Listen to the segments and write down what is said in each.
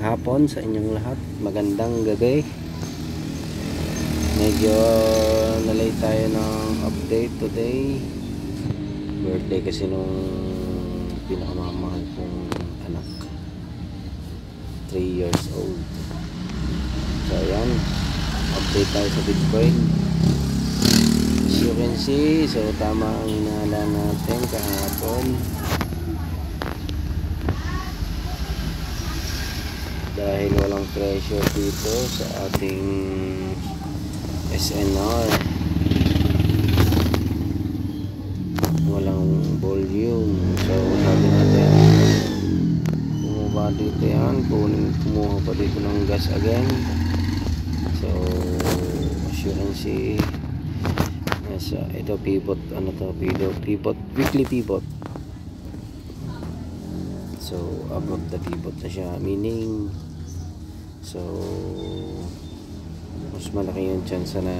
hapon sa inyong lahat. Magandang gabi. Medyo nalay tayo ng update today. Birthday kasi nung pinakamamahal kong anak, 3 years old. So ayan, update tayo sa Bitcoin. As you can see, so tama ang hinala natin kahapon. Dahil walang pressure dito sa ating SNR, walang volume. So sabi natin, bumaba dito yan, kumuha pa dito ng gas again. So as you can see, ito pivot, ano to, pivot, weekly pivot. So above the pivot na siya, meaning so mas malaki yung chance na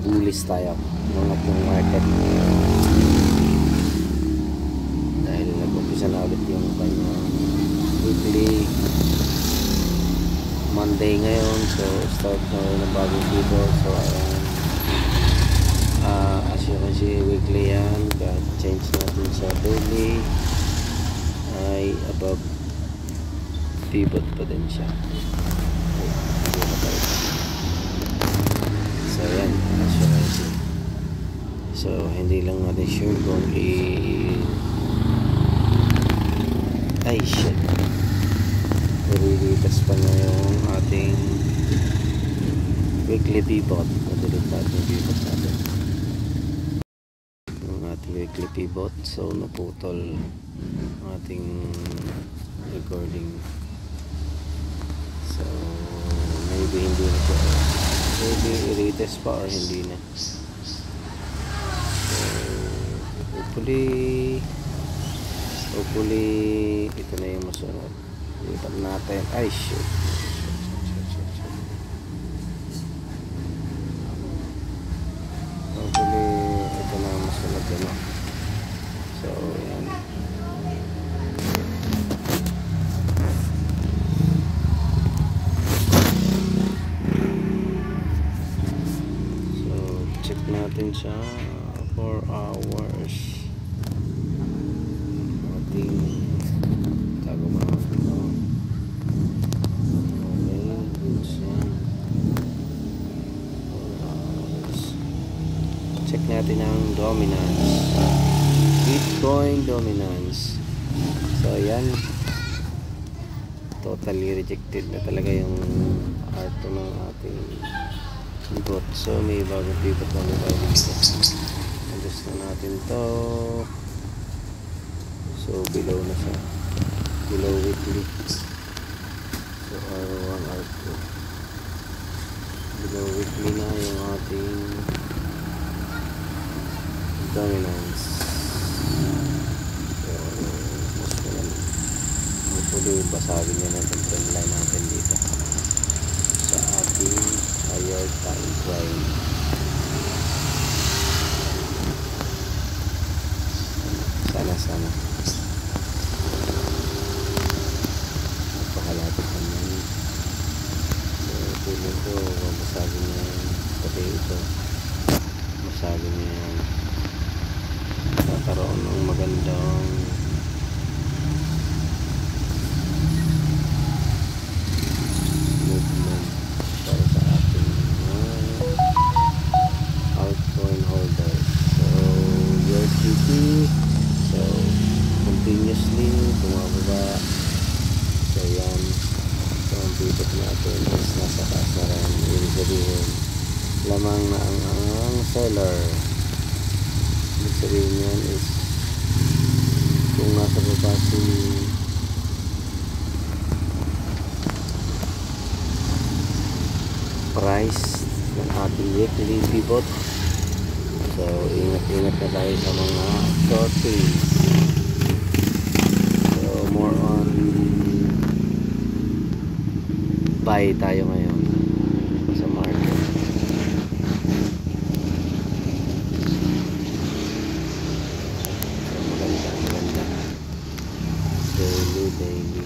bullish tayo mangat yung market dahil nag-umpisa na ulit yung kanyang weekly. Monday ngayon, so start na ng bagong pivot. So as you can see, weekly yan, kahit change natin sa daily ay above pivot pa din siya. So yan, as you can see. So hindi lang natin sure kung ay shit, nililitas pa na yung ating weekly pivot. Nadulit natin yung pivot natin, yung ating weekly pivot. So naputol ang ating recording. So maybe hindi na siya, maybe i-retest pa or hindi na. So hopefully ito na yung masunod. Lipat natin. Ay shit, hopefully ito na yung masunod, ano? So yan. Check natin siya 4 hours. Ating tago mo natin ito. Okay, goods yan. 4 hours. Check natin ang dominance, Bitcoin dominance. So yan, totally rejected na talaga yung art ng ating pivot. So may bagong pivot na tayo dito. Adjust na natin to. So below na siya, below weekly. So R1, R2, below weekly na yung ating dominance. So mas maganda, hopefully basagin niya natin trend line natin dito sa ating higher time frame. Sana napakalapit naman. So feeling ko masagin niya pati ito, masagin niya yan, kakaroon ng magandang movement para sa ating altcoin holders. So USDT, so continuously bumababa. So yan, so ang pivot natin is nasa taas na rin. Ibig sabihin lamang na ang seller. Ibig sabihin yan is kung nasa baba si price ng ating weekly pivot, so ingat na tayo sa mga shorting. So more on buy tayo ngayon sa market. So maganda daily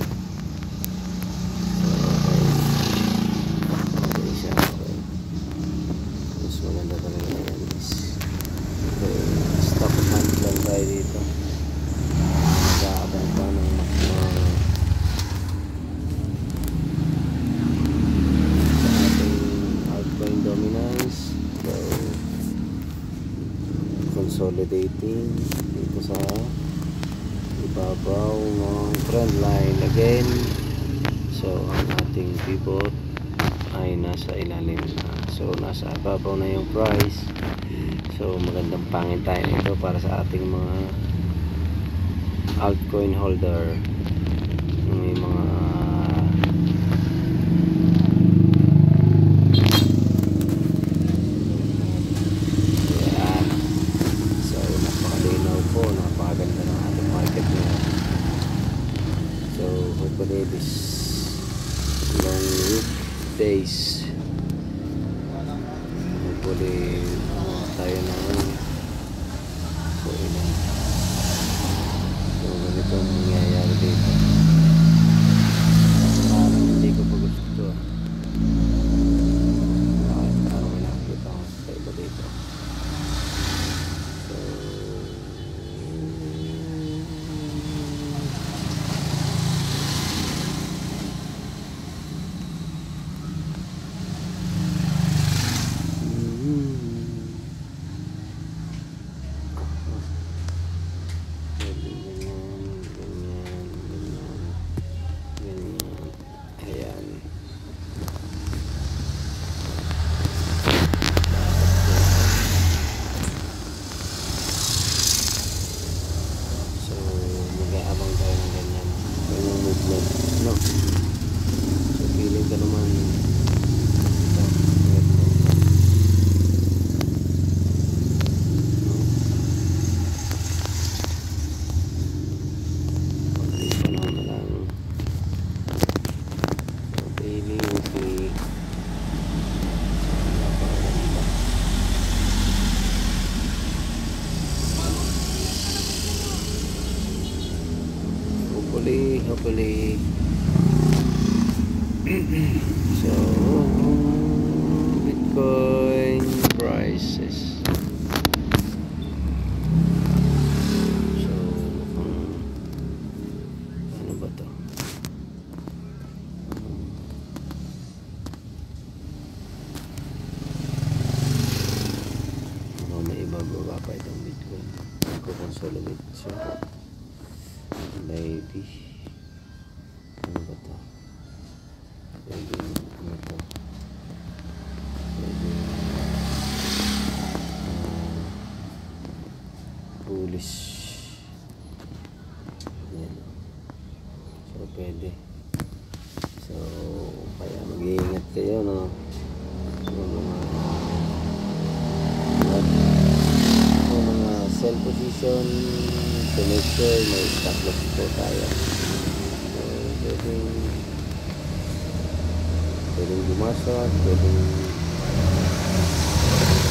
consolidating dito sa ibabaw ng trend line again. So ang ating pivot ay nasa ilalim na, so nasa ibabaw na yung price. So magandang pangintayan ito para sa ating mga altcoin holder. May mga napakaganda ng ating market ngayon. So hopefully this long weekdays, hopefully tayo ng so ilan, so ganitong nangyayari dito. Parang hindi ko pa gusto parang nakakita ko sa iba dito. No. So feeling ka naman ito, panahon na lang. So daily, weekly, napakaganda. Hopefully so Bitcoin prices, so ano ba to, may ibababa pa itong Bitcoin kung consolidate siya. Maybe ano ba to, maybe ano to, maybe bullish yan. So pwede, so kaya mag-iingat kayo, no, mga sell position, to make sure may stop loss po tayo. So pwedeng bumasok, pwedeng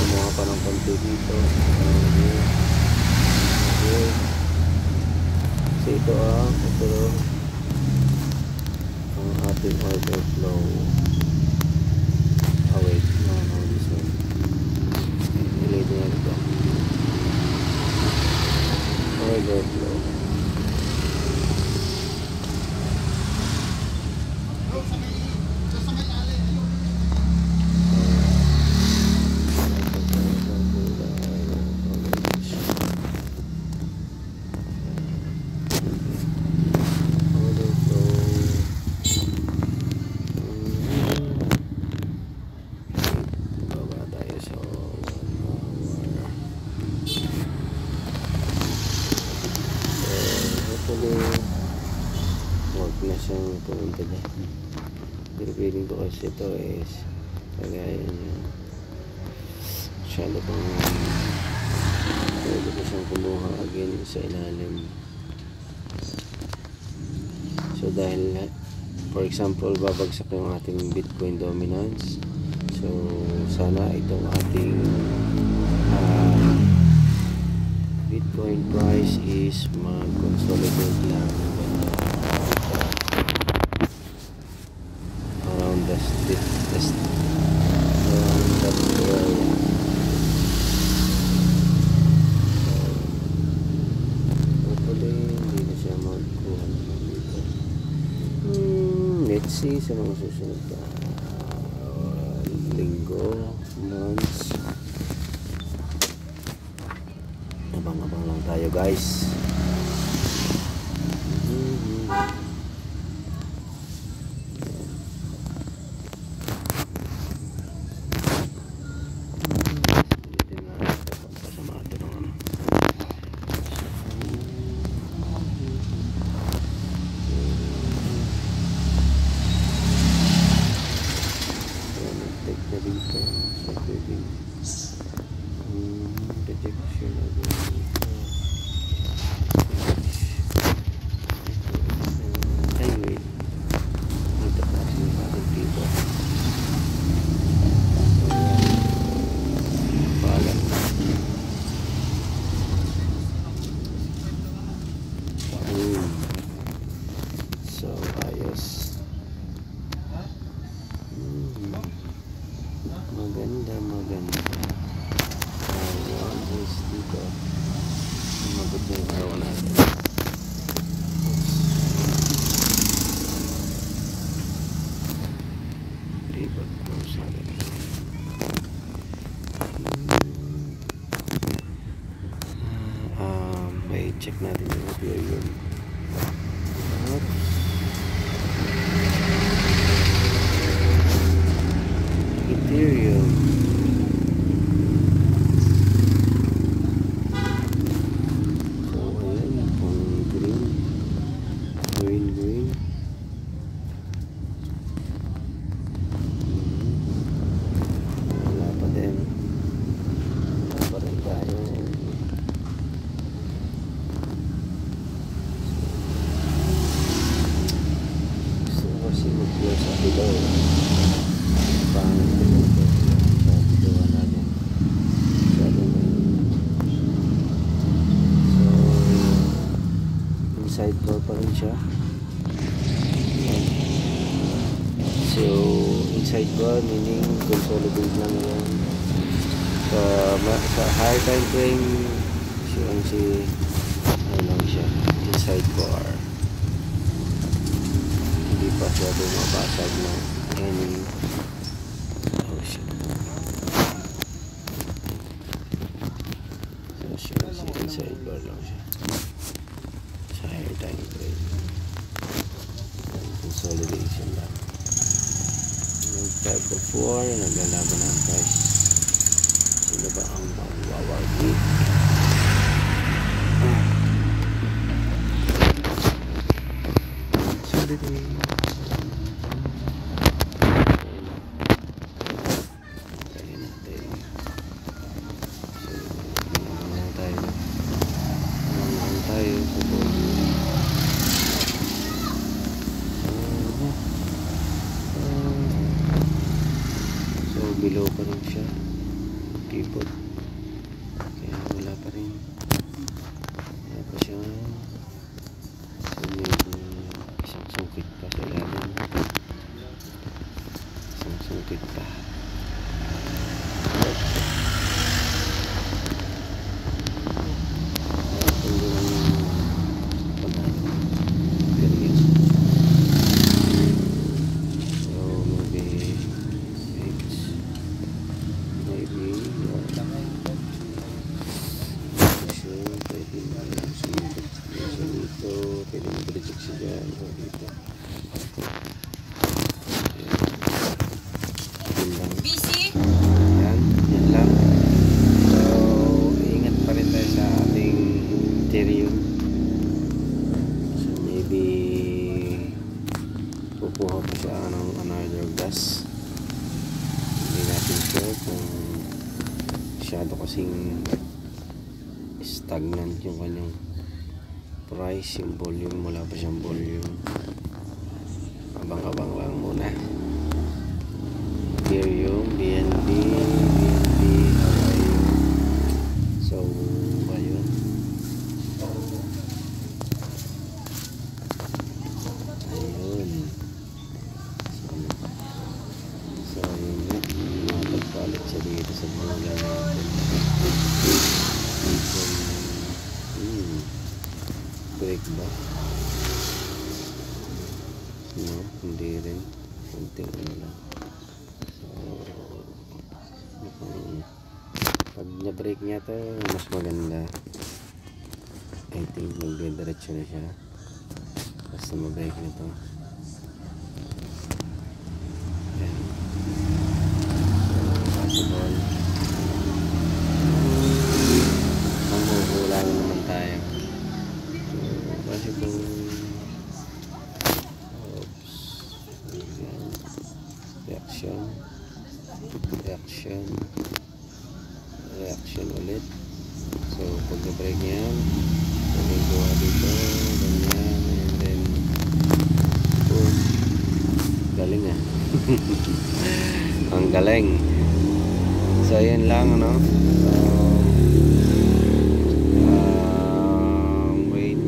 kumuha pa ng konti dito. So ito ang ating order flow. Oh wait, no, this one ilagay na ito, order flow. Huwag na siyang pumunta dyan. Pero feeling ko kasi ito is kagaya niya masyado pang pwede ko siyang kumuha again sa ilalim. So dahil for example babagsak yung ating Bitcoin dominance, so sana itong ating Bitcoin price is mag-consolidate lang around that area. Hopefully hindi na siya magkuha dito. Let's see sa mga susunod na linggo, months. abang-abang lang tayo guys. So ayos. Maganda. Ayos dito. Umabot na yung araw natin. Ribot po sa akin. May check natin yung material. Interior. So ayan, pang green. Wala pa rin tayo. So kasi mag-clear sa below. Pangit ko yung sa gawa natin. So inside door pa rin siya. So inside door meaning consolidate lang yan. Sa high time frame ano lang siya, inside bar. Hindi pa siya bumabasag na any inside bar lang siya sa high time frame. Consolidation lang. Type of 4 naglalaban ng price. Sino ba ang mawawagi? Below pa rin siya, keyboard, kaya wala pa rin, wala pa siya. So maybe isang sungkit pa sa ilalim, isang sungkit pa. Yan lang. So ingat pa rin tayo sa ating interior. So maybe kukuha pa siya ng another gas. Hindi natin sure kung masyado kasing stagnant yung kanyang price, yung volume, wala pa siyang volume. Abang-abang lang muna. Here yung BNB, how are you? So ayun, so ayun, nakapagpalit siya dito sa mula natin. Break ba? No, hindi rin. Kunting ano lang. Pag na-break niya to, mas maganda. I think magdidiretso na siya basta mag-brake na to. Ayan. So possible mamuhula na naman tayo. So possible reaction ulit. So pag na-brake niya yan, gawa dito ganyan, and then boom, galing ang galing. So yan lang ano. Wait,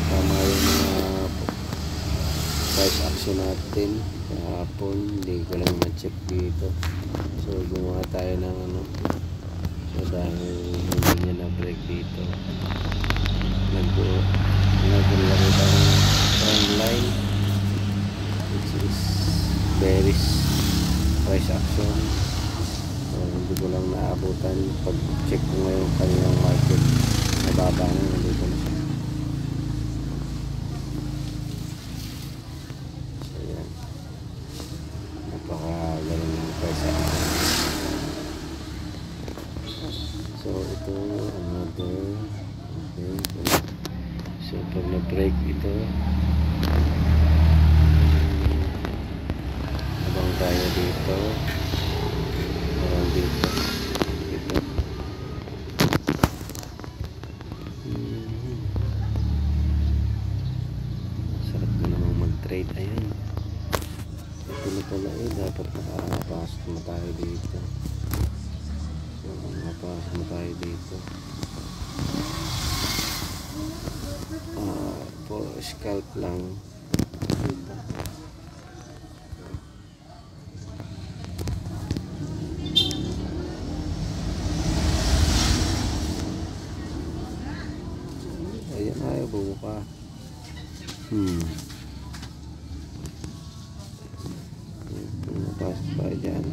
tama yung mga price action natin kahapon, hindi ko lang ma-check dito. So gumawa tayo ng ano, so dahil hindi niya na-break dito, naglaro tayo ng trend line which is bearish price action. So hindi ko lang naabutan. Pag check ko ngayon kanilang market, nababa na, nandito na siya. Napakagaling ng price action. So ito another, okay. So pag na-break ito, habang tayo dito, parang dito sarap na namang mag-trade. Ayan, ito na pala dapat nakapasok na tayo dito. So nakapasok na tayo dito for scalp lang dito. Ayan, ayaw buka. Napasok tayo dyan.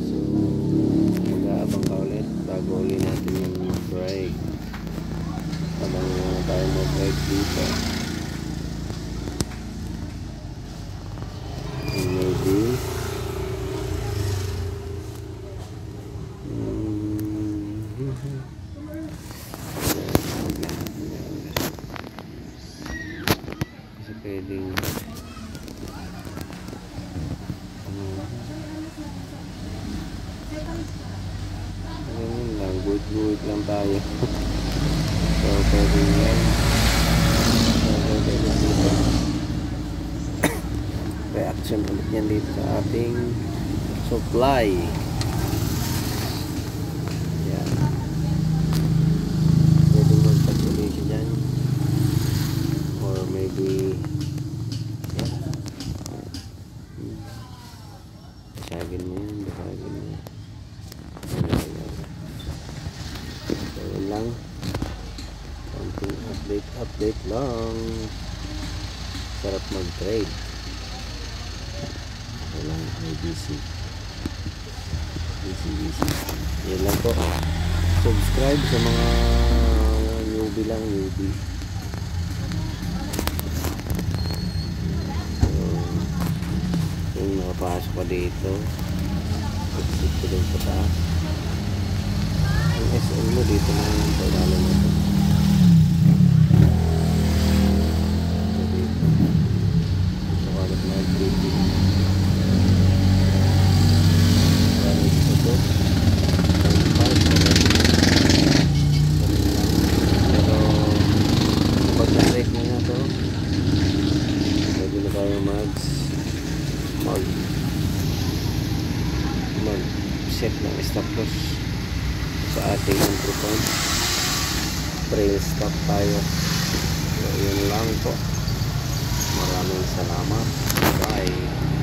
So mag-aabang ka ulit bago ulit natin yung brake. Habang tayo mag-brake dito, and maybe kasi pwedeng ganyan lang, good lang tayo. So pwedeng yan, reaction ulit yan dito sa ating supply. Yan, pwedeng magpatuloy siya dyan, or maybe basagin mo yan, basagin mo. So yun lang, konting update lang. Sarap mag-trade. Walang IBC. Yan lang po. Subscribe sa mga newbie lang, newbie. So kung nakapasok pa dito, exit ko din sa taas. Ang SL mo dito na yung pagdalo na ito. Set ng stop loss sa ating entry point. Trail stop tayo. So yun lang po. Maraming salamat. Bye.